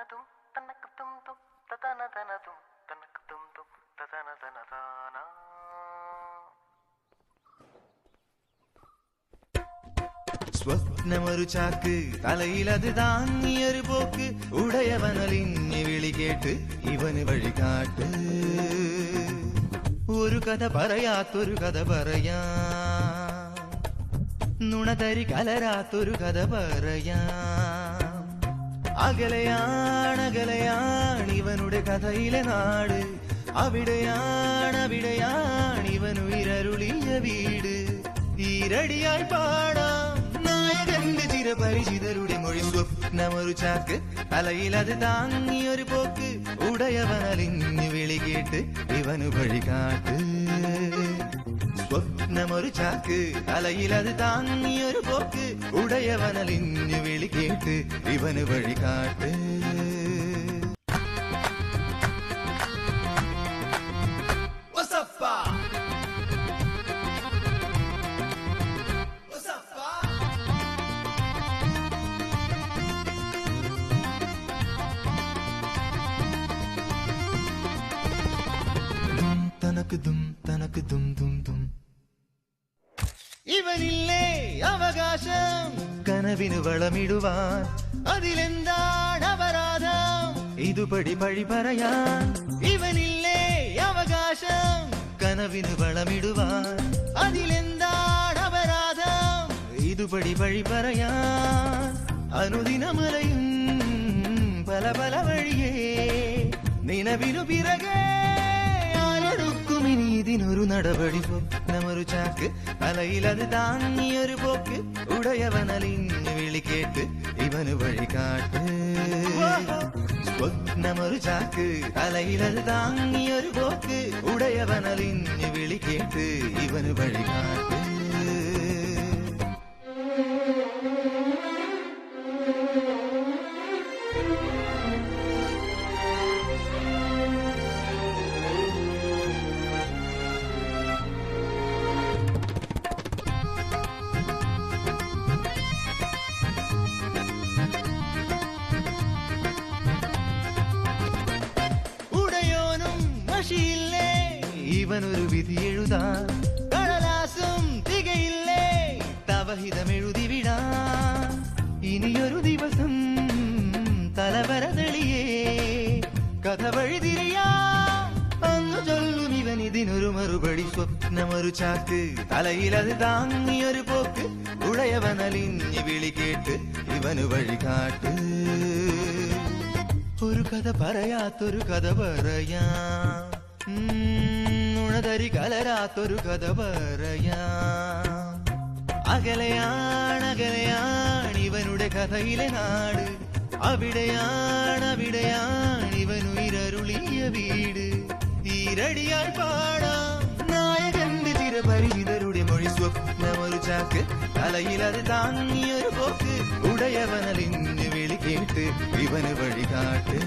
തനതും തനക്കതും തും തതനതനതും തനക്കതും തും തതനതനതാന. സ്വപ്നമൊരു ചാക്ക് തലയിലത് താങ്ങിയൊരു പോക്ക് ഉടയവനലിഞ്ഞ് വിളി കേട്ട് ഇവന് വഴികാട്ട്. ഒരു കഥ പറയാത്തൊരു കഥ പറയാ, നുണതരി കലരാത്തൊരു കഥ പറയാ. അകലെയാണ് ഇവനുടെ കഥയിലെ നാട്, അവിടെയാണ് ഇവനുയരരുളിയ വീട്. ഈരടിയായി പാടാം നായകന്റെ ചിരപരിചിതരുടെ മൊഴി. സ്വപ്നമൊരു ചാക്ക് തലയിലത് താങ്ങിയൊരു പോക്ക് ഉടയവനലിഞ്ഞു വിളി കേട്ട് ഇവനു വഴികാട്ട്. സ്വപ്നമൊരു ചാക്ക് തലയിലത് താങ്ങിയൊരു പോക്ക് ഉടയവനലിഞ്ഞു വിളി കേട്ട് ഇവന് വഴികാട്ട്. തനക്ക് ദും ദും ദും. ഇവനില്ലേ അവകാശം കനവിന് വളമിടുവാൻ, അതിലെന്താണ് അപരാധം ഇതുപടി പഴി പറയാൻ. ഇവനില്ലേ അവകാശം കനവിന് വളമിടുവാൻ, അതിലെന്താണ് അപരാധം ഇതുപടി പഴി പറയാൻ. അനുദിനമലയും പല പല വഴിയേ നിലവിനു പിറകെ ഇതിനൊരു നടപടി. സ്വപ്നമൊരു ചാക്ക് തലയിലത് താങ്ങിയൊരു പോക്ക് ഉടയവനലിഞ്ഞു വിളി കേട്ട് ഇവന് വഴികാട്ട്. സ്വപ്നമൊരു ചാക്ക് തലയിലത് താങ്ങിയൊരു പോക്ക് ഉടയവനലിഞ്ഞു വിളി കേട്ട് ഇവന് വഴികാട്ട്. ഇവനൊരു വിധി എഴുതാൻ കടലാസും തികയില്ലേ തവഹിതമെഴുതി വിടാൻ. ഇനിയൊരു ദിവസം തലവര തെളിയേ കഥ വഴിതിരിയാ അന്നു ചൊല്ലും ഇവൻ ഇതിനൊരു മറുപടി. സ്വപ്നമൊരു ചാക്ക് തലയിലത് താങ്ങിയൊരു പോക്ക് ഉടയവനലിഞ്ഞ് വിളി കേട്ട് ഇവന് വഴികാട്ട്. ഒരു കഥ പറയാത്തൊരു കഥ പറയാ, നുണതരി കലരാത്തൊരു കഥ പറയാ. അകലെയാണ് ഇവനുടെ കഥയിലെ നാട്, അവിടെയാണ് ഇവനുയരരുളിയ വീട്. ഈരടിയായി പാടാം നായകന്റെ ചിരപരിചിതരുടെ മൊഴി. സ്വപ്നമൊരു ചാക്ക് തലയിലത് താങ്ങിയൊരു പോക്ക് ഉടയവനലിഞ്ഞ് വിളി കേട്ട് ഇവന് വഴികാട്ട്.